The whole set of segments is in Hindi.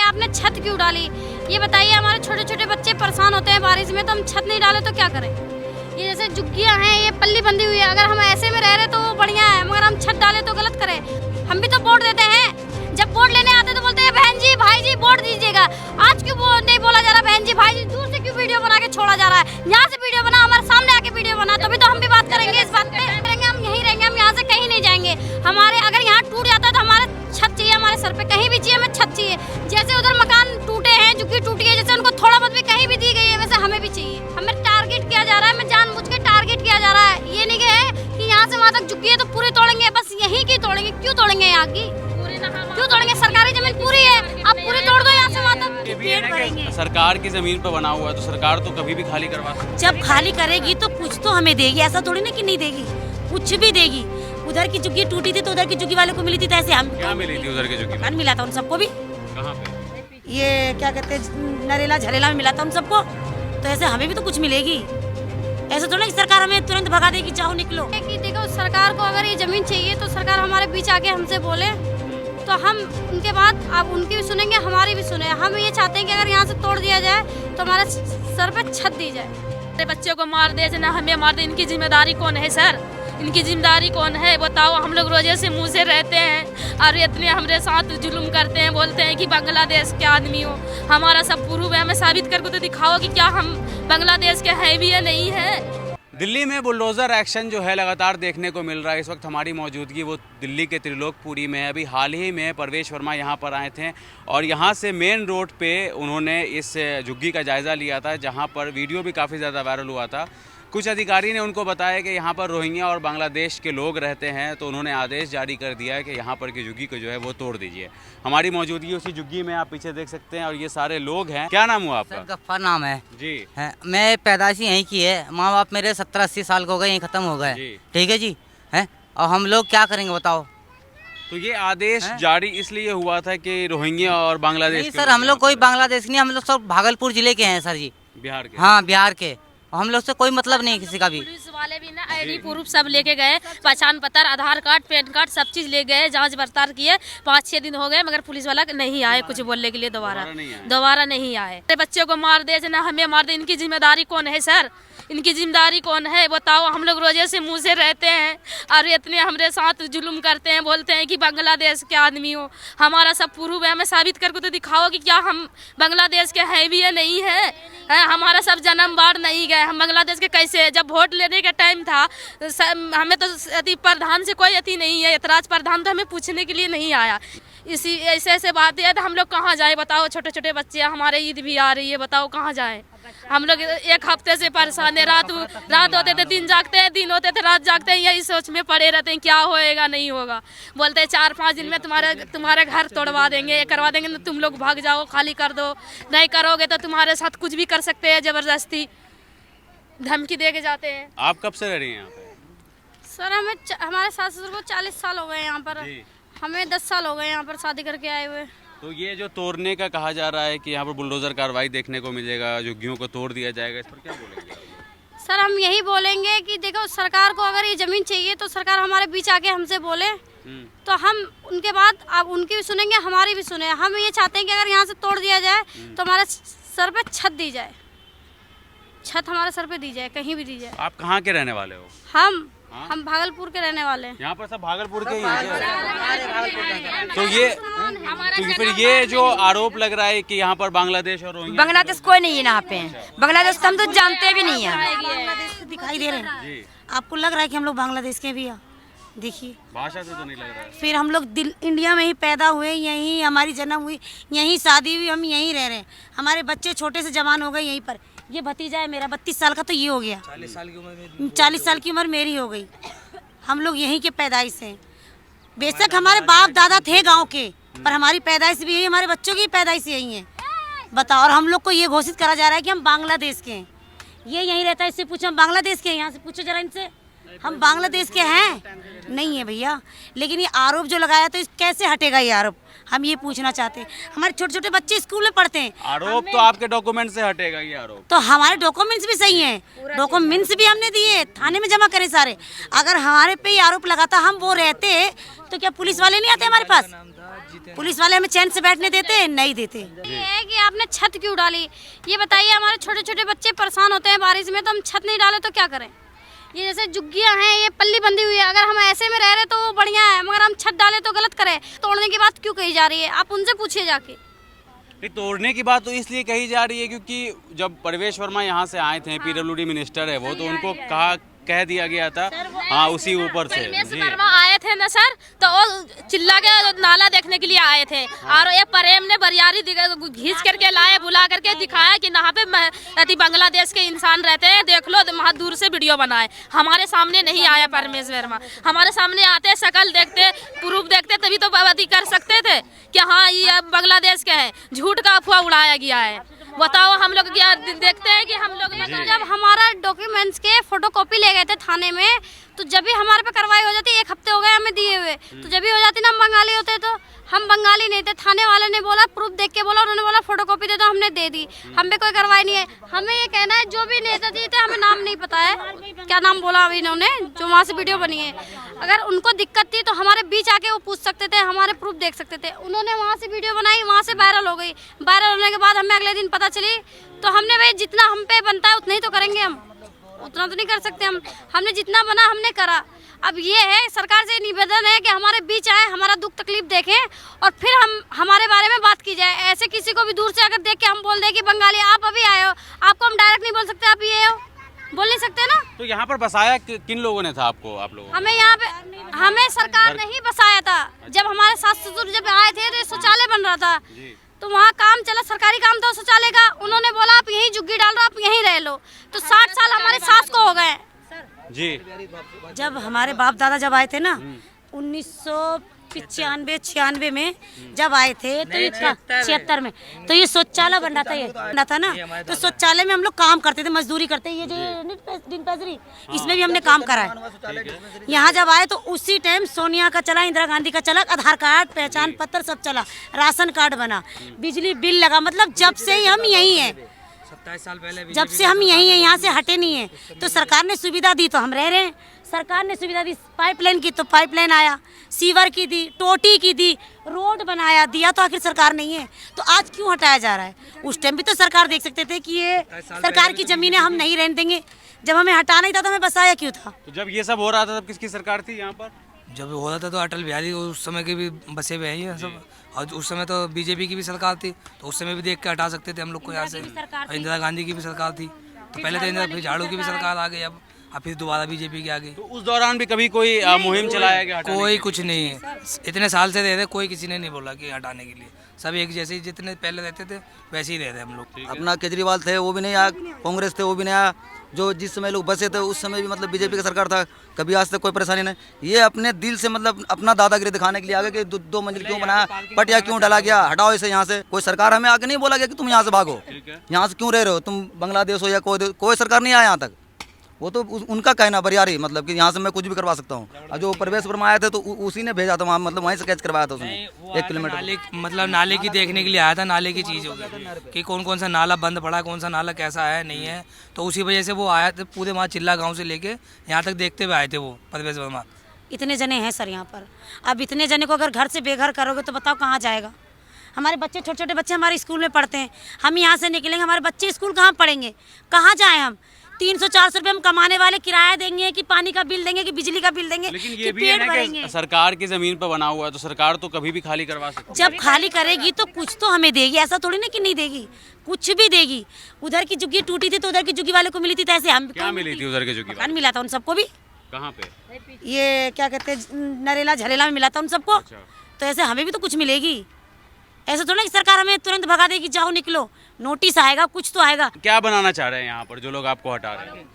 आपने छत क्यों डाली? ये बताइए, हमारे छोटे छोटे बच्चे परेशान होते हैं बारिश में, तो हम छत नहीं डाले तो क्या करें? ये जैसे झुग्गियाँ हैं, ये पल्ली बंधी हुई है, अगर हम ऐसे में रह रहे तो वो बढ़िया है, मगर हम छत डाले तो गलत करें। हम भी तो वोट देते हैं, जब वोट लेने आते तो बोलते हैं बहन जी भाई जी वोट दीजिएगा। आज क्यों नहीं बोला जा रहा बहन जी भाई जी? दूर से क्यों वीडियो बना के छोड़ा जा रहा है? यहाँ से वीडियो बना, हमारे सामने आके वीडियो बना, तभी तो हम भी बात करेंगे इस बात पे। हम यहीं रहेंगे, हम यहाँ से कहीं नहीं जाएंगे। हमारे अगर यहाँ टूट जाता है तो हमारे छत चाहिए, हमारे सर पे कहीं भी चाहिए, हमें छत चाहिए। जैसे उधर मकान टूटे हैं, झुग्गी टूटी है, जैसे उनको थोड़ा बहुत भी कहीं भी दी गई है, वैसे हमें भी चाहिए। हमें टारगेट किया जा रहा है, हमें जानबूझ के टारगेट किया जा रहा है। ये नहीं कि यहाँ से वहाँ तक झुग्गी है तो पूरी तोड़ेंगे, बस यहीं की तोड़ेंगे। क्यों तोड़ेंगे यहाँ की? क्यों तोड़ेंगे? सरकारी जमीन पूरी है, अब पूरी तोड़ दो यहाँ से वहाँ तक। सरकार की जमीन पर बना हुआ है तो सरकार तो कभी भी खाली करवा सकती है। जब खाली करेगी तो कुछ तो हमें देगी, ऐसा थोड़ी ना कि नहीं देगी, कुछ भी देगी। उधर की झुग्गी टूटी थी तो उधर की झुग्गी वाले को मिली थी, तो ऐसे हम क्या मिली थी उधर की झुग्गी? मकान मिला था उन सबको भी। कहाँ पे? ये क्या कहते हैं, नरेला झरेला में मिला था उन सबको, तो ऐसे हमें भी तो कुछ मिलेगी। ऐसे थोड़ा कि सरकार हमें तुरंत भगा देगी, चाहो निकलो। कि देखो, सरकार को अगर ये जमीन चाहिए तो सरकार हमारे बीच आके हमसे बोले, तो हम उनके बाद अब उनकी भी सुनेंगे, हमारी भी सुने। हम ये चाहते हैं कि अगर यहाँ से तोड़ दिया जाए तो हमारे सर पे छत दी जाए। मेरे बच्चों को मार दे ना हमें मार दे, इनकी जिम्मेदारी कौन है सर? इनकी जिम्मेदारी कौन है बताओ? हम लोग रोजे से मुँह से रहते हैं और इतने हमारे साथ जुल्म करते हैं, बोलते हैं कि बांग्लादेश के आदमी हो। हमारा सब प्रूफ है, हमें साबित करके तो दिखाओ कि क्या हम बांग्लादेश के हैं भी या नहीं है। दिल्ली में बुलडोज़र एक्शन जो है लगातार देखने को मिल रहा है। इस वक्त हमारी मौजूदगी वो दिल्ली के त्रिलोकपुरी में है। अभी हाल ही में परवेश वर्मा यहाँ पर आए थे और यहाँ से मेन रोड पे उन्होंने इस झुग्गी का जायज़ा लिया था, जहाँ पर वीडियो भी काफ़ी ज़्यादा वायरल हुआ था। कुछ अधिकारी ने उनको बताया कि यहाँ पर रोहिंग्या और बांग्लादेश के लोग रहते हैं, तो उन्होंने आदेश जारी कर दिया है कि यहाँ पर की झुग्गी को जो है वो तोड़ दीजिए। हमारी मौजूदगी उसी झुग्गी में आप पीछे देख सकते हैं और ये सारे लोग हैं। क्या नाम हुआ आपका? गफ्फार नाम है जी। है, मैं पैदाइशी यहीं की है, माँ बाप मेरे 70-80 साल के हो गए, यहीं ख़त्म हो गए। ठीक है जी, हैं, और हम लोग क्या करेंगे बताओ? तो ये आदेश जारी इसलिए हुआ था कि रोहिंग्या और बांग्लादेश नहीं सर, हम लोग कोई बांग्लादेश नहीं, हम लोग सब भागलपुर जिले के हैं सर जी। बिहार के? हाँ बिहार के, हम लोग से कोई मतलब नहीं किसी का भी। पुलिस वाले भी ना आईडी प्रूफ सब लेके गए, पहचान पत्र, आधार कार्ड, पैन कार्ड, सब चीज ले गए, जांच पड़ताल किए। 5-6 दिन हो गए मगर पुलिस वाला नहीं आए कुछ बोलने के लिए, दोबारा नहीं आए। मेरे बच्चों को मार दे ना हमें मार दे, इनकी जिम्मेदारी कौन है सर? इनकी जिम्मेदारी कौन है बताओ? हम लोग रोजे से मुँह से रहते हैं और इतने हमारे साथ जुल्म करते हैं, बोलते हैं कि बांग्लादेश के आदमी हो। हमारा सब प्रूफ है, हमें साबित करके तो दिखाओ कि क्या हम बांग्लादेश के हैं भी या नहीं है। हमारा सब जन्म बाढ़ नहीं गए, हम बांग्लादेश के कैसे? जब वोट लेने का टाइम था हमें तो अति प्रधान से कोई अति नहीं है, ऐतराज प्रधान तो हमें पूछने के लिए नहीं आया। इसी ऐसे बातें है तो हम लोग कहाँ जाए बताओ? छोटे छोटे बच्चे, हमारे ईद भी आ रही है, बताओ कहाँ जाए? हम लोग एक हफ्ते से परेशान है, रात होते थे दिन जागते हैं, दिन होते थे रात जागते हैं, यही सोच में पड़े रहते हैं क्या होएगा नहीं होगा। बोलते हैं 4-5 दिन में तुम्हारे घर तोड़वा देंगे, ये करवा देंगे, तुम लोग भाग जाओ, खाली कर दो, नहीं करोगे तो तुम्हारे साथ कुछ भी कर सकते हैं, जबरदस्ती धमकी दे के जाते हैं। आप कब से रह रही हैं यहाँ पे? सर हमारे सास ससुर को 40 साल हो गए यहाँ पर, हमें 10 साल हो गए यहाँ पर शादी करके आए हुए। तो ये जो तोड़ने का कहा जा रहा है कि यहाँ पर बुलडोजर कार्रवाई देखने को मिलेगा, झुग्गियों को तोड़ दिया जाएगा, इस पर क्या बोलेंगे? सर हम यही बोलेंगे कि देखो, सरकार को अगर ये जमीन चाहिए तो सरकार हमारे बीच आके हमसे बोले, तो हम उनके बाद अब उनकी भी सुनेंगे, हमारी भी सुने। हम ये चाहते हैं कि अगर यहाँ से तोड़ दिया जाए तो हमारे सर पे छत दी जाए, छत हमारे सर पे दी जाए, कहीं भी दी जाए। आप कहाँ के रहने वाले हो? हम भागलपुर के रहने वाले हैं। यहाँ पर सब भागलपुर के ही हैं। तो फिर ये जो आरोप लग रहा है कि यहाँ पर बांग्लादेश और रोहिंग्या, बांग्लादेश कोई नहीं है यहाँ पे, बांग्लादेश हम तो जानते भी नहीं है। बांग्लादेश दिखाई दे रहे हैं, आपको लग रहा है कि हम लोग बांग्लादेश के भी हैं? देखिए भाषा से तो नहीं लग रहा है। फिर हम लोग इंडिया में ही पैदा हुए, यहीं हमारी जन्म हुई, यहीं शादी हुई, हम यहीं रह रहे हैं। हमारे बच्चे छोटे से जवान हो गए यहीं पर। ये भतीजा है मेरा 32 साल का, तो ये हो गया 40 साल की उम्र मेरी हो गई। हम लोग यहीं के पैदाइश हैं। बेशक हमारे बाप दादा थे गांव के, पर हमारी पैदाइश भी यही, हमारे बच्चों की पैदाइश यही है। बताओ, और हम लोग को ये घोषित करा जा रहा है कि हम बांग्लादेश के हैं। ये यहीं रहता है, इससे पूछो हम बांग्लादेश के हैं, यहाँ से पूछो जरा इनसे, हम बांग्लादेश के हैं? नहीं है भैया। लेकिन ये आरोप जो लगाया तो कैसे हटेगा ये आरोप? हम ये पूछना चाहते हैं। हमारे छोटे छोटे बच्चे स्कूल में पढ़ते हैं। आरोप तो आपके डॉक्यूमेंट से हटेगा ये आरोप? तो हमारे डॉक्यूमेंट्स भी सही हैं, डॉक्यूमेंट्स भी हमने दिए, थाने में जमा करे सारे। अगर हमारे पे ये आरोप लगाता, हम वो रहते, तो क्या पुलिस वाले नहीं आते हमारे पास? पुलिस वाले हमें चैन से बैठने देते हैं, नहीं देते। ये है कि आपने छत क्यों डाली, ये बताइए। हमारे छोटे छोटे बच्चे परेशान होते हैं बारिश में, तो हम छत नहीं डाले तो क्या करें। ये जैसे झुग्गियां हैं, ये पल्ली बंधी हुई है, अगर हम ऐसे में रह रहे तो वो बढ़िया है, मगर हम छत डाले तो गलत करें। तोड़ने की बात क्यों कही जा रही है, आप उनसे पूछिए जाके। नहीं, तोड़ने की बात तो इसलिए कही जा रही है क्योंकि जब परवेश वर्मा यहाँ से आए थे, पीडब्ल्यूडी मिनिस्टर है वो, तो उनको कह दिया गया था, हाँ उसी ऊपर से परवेश वर्मा आए थे ना सर, तो वो चिल्ला के नाला देखने के लिए आए थे, और ये प्रेम ने बरियारी घींच करके लाए, बुला करके दिखाया कि यहाँ पे बांग्लादेश के इंसान रहते हैं, देख लो, वहाँ दूर से वीडियो बनाए। हमारे सामने नहीं आया परवेश वर्मा, हमारे सामने आते, शकल देखते, प्रूफ देखते, तभी तो कर सकते थे कि हाँ ये बांग्लादेश के हैं। झूठ का अफवाह उड़ाया गया है। बताओ, हम लोग क्या देखते हैं कि हम लोग जब हमारा डॉक्यूमेंट्स के फोटोकॉपी ले गए थे थाने में, तो जब भी हमारे पे कार्रवाई हो जाती, 1 हफ्ते हो गए हमें दिए हुए, तो जब भी हो जाती ना, हम बंगाली होते, तो हम बंगाली नहीं थे। थाने वाले ने बोला, प्रूफ देख के बोला, उन्होंने बोला फोटोकॉपी दे दो, हमने दे दी। हम पे कोई कार्रवाई नहीं है। हमें ये कहना है, जो भी नेता जी थे, हमें नाम नहीं पता है, क्या नाम बोला अभी इन्होंने, जो वहाँ से वीडियो बनी है, अगर उनको दिक्कत थी तो हमारे बीच आके वो पूछ सकते थे, हमारे प्रूफ देख सकते थे। उन्होंने वहाँ से वीडियो बनाई, वहाँ से वायरल हो गई। वायरल होने के बाद हमें अगले दिन पता चली, तो हमने भाई जितना हम पे बनता है उतना ही तो करेंगे, हम उतना तो नहीं कर सकते। हमने जितना बना हमने करा। अब ये है, सरकार से निवेदन है कि हमारे बीच आए, हमारा दुख तकलीफ देखें और फिर हम हमारे बारे में बात की जाए। ऐसे किसी को भी दूर से अगर देख के हम बोल दें कि बंगाली आप अभी आए हो, आपको हम डायरेक्ट नहीं बोल सकते आप ये हो, बोल नहीं सकते ना। तो यहाँ पर बसाया किन लोगों ने था आपको, आप लोगों? हमें यहाँ पे, हमें सरकार ने ही बसाया था। जब हमारे सास ससुर जब आए थे तो शौचालय बन रहा था, तो वहाँ काम चला, सरकारी काम था शौचालय का। उन्होंने बोला आप यहीं झुग्गी डाल रहे हो, आप यहीं रह लो। तो 60 साल हमारे सास को हो गए जी। जब हमारे बाप दादा जब आए थे ना 1995-96 में जब आए थे, तो ये 76 में, तो ये शौचालय बन रहा था, ये बन रहा था ना, तो शौचालय में हम लोग काम करते थे, मजदूरी करते। ये जो दिन पैजरी, इसमें भी हमने काम करा है। यहाँ जब आए तो उसी टाइम सोनिया का चला, इंदिरा गांधी का चला, आधार कार्ड, पहचान पत्र सब चला, राशन कार्ड बना, बिजली बिल लगा। मतलब जब से ही हम यही हैं, 27 साल पहले जब से हम यही हैं, यहाँ से हटे नहीं है। तो सरकार ने सुविधा दी तो हम रह रहे हैं। सरकार ने सुविधा दी, पाइपलाइन की तो पाइपलाइन आया, सीवर की दी, टोटी की दी, रोड बनाया, दिया तो आखिर सरकार नहीं है, तो आज क्यों हटाया जा रहा है। उस टाइम भी तो सरकार देख सकते थे कि ये सरकार की जमीनें हम नहीं रहने देंगे। जब हमें हटाना ही था तो हमें बसाया क्यों था। तो जब ये सब हो रहा था तब किसकी सरकार थी यहाँ पर? जब हो रहा था तो अटल बिहारी उस समय के भी बसे हुए हैं ये सब, और उस समय तो बीजेपी की भी सरकार थी, तो उस समय भी देख के हटा सकते थे हम लोग को यहाँ से। इंदिरा गांधी की भी सरकार थी, तो पहले तो फिर झाड़ू की भी सरकार आ गई, अब फिर दोबारा बीजेपी की आ गई। तो उस दौरान भी कभी कोई मुहिम चलाया गया? कोई कुछ नहीं है, इतने साल से रह रहे, कोई किसी ने नहीं बोला कि हटाने के लिए। सब एक जैसे ही जितने पहले रहते थे वैसे ही रह रहे हम लोग। अपना केजरीवाल थे वो भी नहीं आया, कांग्रेस थे वो भी नहीं आया, जो जिस समय लोग बसे थे उस समय भी मतलब बीजेपी की सरकार था, कभी आज तक कोई परेशानी नहीं। ये अपने दिल से मतलब अपना दादागिरी दिखाने के लिए आ गए कि दो मंजिल क्यों बनाया, पटिया क्यों डाला गया, हटाओ इसे यहाँ से। कोई सरकार हमें आके नहीं बोला गया कि तुम यहाँ से भागो, यहाँ से क्यों रह रहे हो, तुम बांग्लादेश हो या कोई सरकार नहीं आया यहाँ तक। वो तो उनका कहना बरियारी, मतलब कि यहाँ से मैं कुछ भी करवा सकता हूँ। और जो परवेश वर्मा आए थे तो उसी ने भेजा था वहाँ, मतलब वहीं से कैच करवाया था उसने 1 किलोमीटर। नाले, मतलब नाले की देखने के लिए आया था, नाले की चीज़ हो गई कि कौन कौन सा नाला बंद पड़ा, कौन सा नाला कैसा है नहीं है, तो उसी वजह से वो आया था। पूरे वहाँ चिल्ला गाँव से लेके यहाँ तक देखते हुए आए थे वो परवेश वर्मा। इतने जने हैं सर यहाँ पर, अब इतने जने को अगर घर से बेघर करोगे तो बताओ कहाँ जाएगा। हमारे बच्चे, छोटे छोटे बच्चे हमारे स्कूल में पढ़ते हैं, हम यहाँ से निकलेंगे, हमारे बच्चे स्कूल कहाँ पढ़ेंगे, कहाँ जाएँ हम। 300-400 रुपये हम कमाने वाले किराया देंगे कि पानी का बिल देंगे कि बिजली का बिल देंगे, लेकिन ये भी है ना कि सरकार की जमीन पर बना हुआ है, तो सरकार तो कभी भी खाली करवा सकती है। जब खाली करेगी तो कुछ तो हमें देगी, ऐसा थोड़ी ना कि नहीं देगी, कुछ भी देगी। उधर की झुग्गी टूटी थी तो उधर की झुग्गी वाले को मिली थी, तो ऐसे हम क्या मिली थी उधर के झुग्गी? मकान मिला था उन सबको भी। कहाँ पे? ये क्या कहते हैं, नरेला झरेला में मिला था उन सबको। तो ऐसे हमें भी तो कुछ मिलेगी, ऐसा थोड़ा कि सरकार हमें तुरंत भगा देगी, जाओ निकलो, नोटिस आएगा, कुछ तो आएगा। क्या बनाना चाह रहे हैं यहाँ पर जो लोग आपको हटा रहे हैं?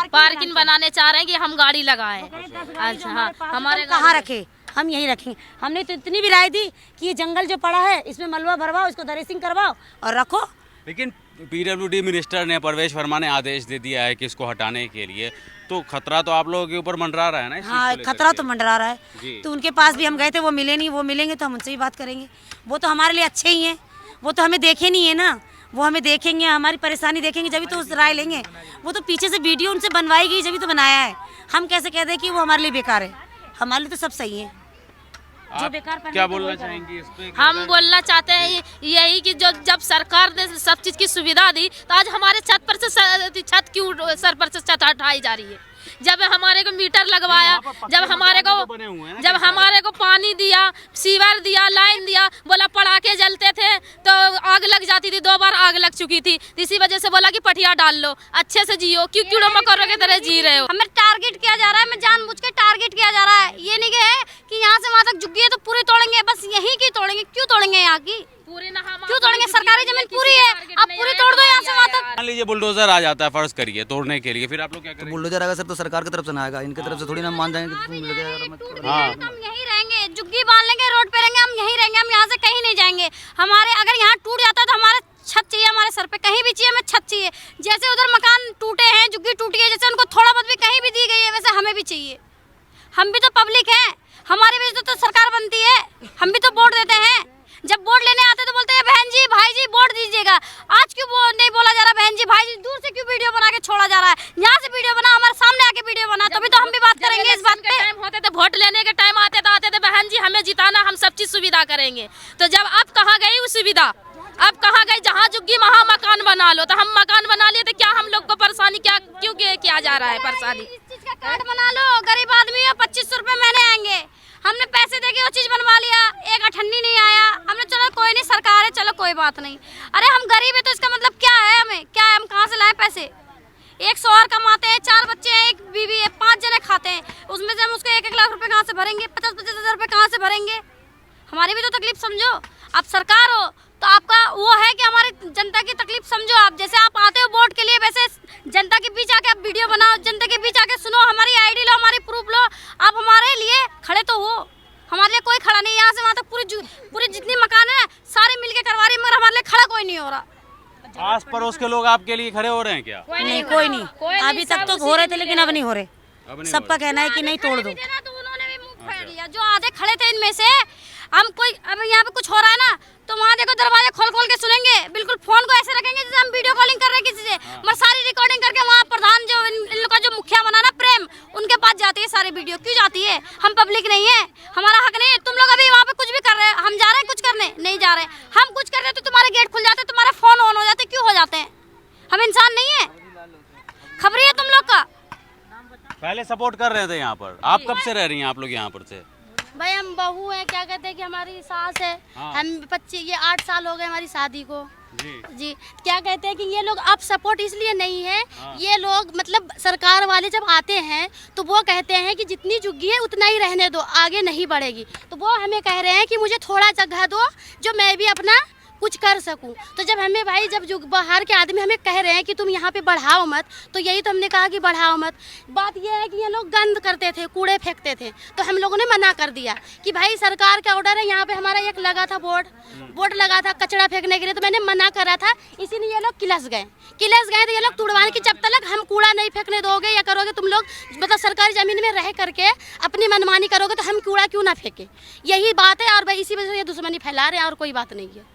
पार्किंग बनाने चाह रहे हैं कि हम गाड़ी लगाएं। अच्छा हाँ, हमारे कहाँ रखे, हम यहीं रखेंगे। हमने तो इतनी भी राय दी कि ये जंगल जो पड़ा है इसमें मलबा भरवाओ, इसको दरेसिंग करवाओ और रखो। लेकिन पीडब्ल्यूडी मिनिस्टर ने, परवेश वर्मा ने आदेश दे दिया है कि इसको हटाने के लिए, तो खतरा तो आप लोगों के ऊपर मंडरा रहा है ना? हाँ, खतरा तो मंडरा रहा है। तो उनके पास भी हम गए थे, वो मिले नहीं, वो मिलेंगे तो हम उनसे भी बात करेंगे। वो तो हमारे लिए अच्छे ही हैं, वो तो हमें देखे नहीं है ना, वो हमें देखेंगे, हमारी परेशानी देखेंगे जब तो उस राय लेंगे। वो तो पीछे से वीडियो उनसे बनवाई गई जब तो बनाया है, हम कैसे कह दें कि वो हमारे लिए बेकार है, हमारे लिए तो सब सही है। जो बेकार क्या बोलना चाहेंगी इस पे? हम बोलना चाहते हैं यही कि जब सरकार ने सब चीज की सुविधा दी तो आज हमारे छत पर से छत क्यों सर पर से छत हटाई जा रही है। जब हमारे को मीटर लगवाया, जब हमारे को पानी दिया, सीवर दिया, लाइन दिया, बोला पटाखे जलते थे तो आग लग जाती थी, 2 बार आग लग चुकी थी, इसी वजह से बोला कि पटिया डाल लो, अच्छे से जियो, क्यों कीड़ों मकोड़ों की तरह जी रहे हो। हमें टारगेट किया जा रहा है, हमें जानबूझ के टारगेट किया जा रहा है। ये नहीं कि यहाँ से वहाँ तक झुग्गी है तो पूरी तोड़ेंगे, बस यहीं की तोड़ेंगे। क्यों तोड़ेंगे यहाँ की? क्यों तोड़ेंगे? सरकारी जमीन पूरी है, आप पूरी तोड़ दो यहाँ से वहाँ तक। मान लीजिए बुलडोजर आ जाता है फर्ज करिए तोड़ने के लिए, फिर आप लोग क्या करेंगे? बुलडोजर आएगा सर तो सरकार की तरफ से ना आएगा, इनकी तरफ से थोड़ी ना मान जाएंगे कि तुम लेके जा रहे हो, मत करो। हाँ। तो हम यहीं रहेंगे, झुग्गी बांध लेंगे, रोड पे रहेंगे, हम यहीं रहेंगे, हम यहाँ से कहीं नहीं जाएंगे। हमारे अगर यहाँ टूट जाता है तो हमारे छत चाहिए, हमारे सर पे कहीं भी चाहिए, हमें छत चाहिए। जैसे उधर मकान टूटे हैं, झुग्गी टूटी है, जैसे उनको थोड़ा बहुत भी कहीं भी दी गई है, वैसे हमें भी चाहिए। हम भी तो पब्लिक हैं, हमारे भी तो सरकार बनती है, हम भी तो वोट देते हैं। जब वोट लेने आते तो बोलते हैं बहन जी भाई जी वोट दीजिएगा। आज क्यों नहीं बोला जा रहा बहन जी भाई जी? दूर से क्यों वीडियो बना के छोड़ा जा रहा है? यहाँ से वीडियो बना, हमारे सामने आके वीडियो बना, तभी तो हम भी बात करेंगे इस बात पे। टाइम होते थे, वोट लेने के टाइम आते थे बहन जी हमें जिताना, हम सब चीज सुविधा करेंगे। तो जब अब कहाँ गई वो सुविधा? अब कहाँ गई? जहाँ झुग्गी वहाँ मकान बना लो, तो हम मकान बना लिए तो क्या हम लोग को परेशानी क्यों किया जा रहा है? परेशानी इस चीज का कार्ड बना लो, गरीब आदमी है, 2500 रुपए महीने आएंगे। हमने पैसे देके वो चीज बनवा लिया, एक अठन्नी नहीं आया। हमने चलो कोई नहीं, सरकार है, चलो कोई बात नहीं। अरे हम गरीब है तो इसका मतलब क्या है? हमें क्या है? हम कहाँ से लाए पैसे? 100 और कमाते हैं, 4 बच्चे हैं, एक बीवी है, 5 जने खाते हैं, उसमें से हम उसके 1-1 लाख रुपए कहाँ से भरेंगे? 50-50 हजार रुपए कहाँ से भरेंगे? हमारी भी तो तकलीफ समझो। आप सरकार हो तो आपका वो है कि हमारी जनता की तकलीफ समझो। आप जैसे आप आते हो वोट के लिए, वैसे जनता के बीच आके आप वीडियो बनाओ, जनता के बीच आके सुनो, हमारी आईडी लो, हमारी प्रूफ लो। आप हमारे लिए खड़े तो हो, हमारे लिए कोई खड़ा नहीं। यहाँ से वहाँ तक पूरी जितनी मकान है सारे मिलके करवा रही है, मगर हमारे लिए खड़ा कोई नहीं हो रहा। आस पड़ोस के लोग आपके लिए खड़े हो रहे हैं क्या? नहीं, कोई नहीं। अभी तक तो हो रहे थे लेकिन अब नहीं हो रहे। सबका कहना है कि नहीं तोड़ दो। तो उन्होंने भी मुंह फेर लिया। जो आधे खड़े थे इनमें से, हम कोई अब यहाँ पे कुछ हो रहा है ना तो वहाँ देखो दरवाजे खोल के सुनेंगे, बिल्कुल फोन को ऐसे रखेंगे जैसे हम वीडियो कॉलिंग कर रहे हैं किसी से, मगर सारी रिकॉर्डिंग करके वहाँ प्रधान जो इन लोग का जो मुखिया बना ना प्रेम, उनके पास जाती है सारी वीडियो। क्यों जाती है? हम पब्लिक नहीं है, हमारा हक नहीं है। तुम लोग अभी वहाँ पे कुछ भी कर रहे हैं, हम जा रहे हैं कुछ करने? नहीं जा रहे। हम कुछ कर रहे तो तुम्हारे गेट खुल जाते, तुम्हारे फोन ऑन हो जाते। क्यों हो जाते हैं? हम इंसान नहीं है? खबरी है तुम लोग का। पहले सपोर्ट कर रहे थे यहाँ पर, आप कब से रह रही हैं आप लोग यहाँ पर से? भाई हम बहू है, क्या कहते हैं कि हमारी सास है। हाँ। हम 8 साल हो गए हमारी शादी को। जी। क्या कहते हैं कि ये लोग अब सपोर्ट इसलिए नहीं है। ये लोग मतलब सरकार वाले जब आते हैं तो वो कहते हैं कि जितनी झुग्गी है उतना ही रहने दो, आगे नहीं बढ़ेगी। तो वो हमें कह रहे हैं कि मुझे थोड़ा जगह दो जो मैं भी अपना कुछ कर सकूं। तो जब हमें भाई जब जो बाहर के आदमी हमें कह रहे हैं कि तुम यहाँ पे बढ़ाओ मत, तो यही तो हमने कहा कि बढ़ाओ मत। बात यह है कि ये लोग गंद करते थे, कूड़े फेंकते थे, तो हम लोगों ने मना कर दिया कि भाई सरकार का ऑर्डर है। यहाँ पे हमारा एक लगा था बोर्ड लगा था कचरा फेंकने के लिए, तो मैंने मना करा था। इसीलिए ये लोग किलस गए तो ये लोग तुड़वाने की, जब तक हम कूड़ा नहीं फेंकने दोगे या करोगे तुम लोग, मतलब सरकारी जमीन में रह करके अपनी मनमानी करोगे तो हम कूड़ा क्यों ना फेंके। यही बात है और भाई इसी वजह से ये दुश्मनी फैला रहे हैं और कोई बात नहीं है।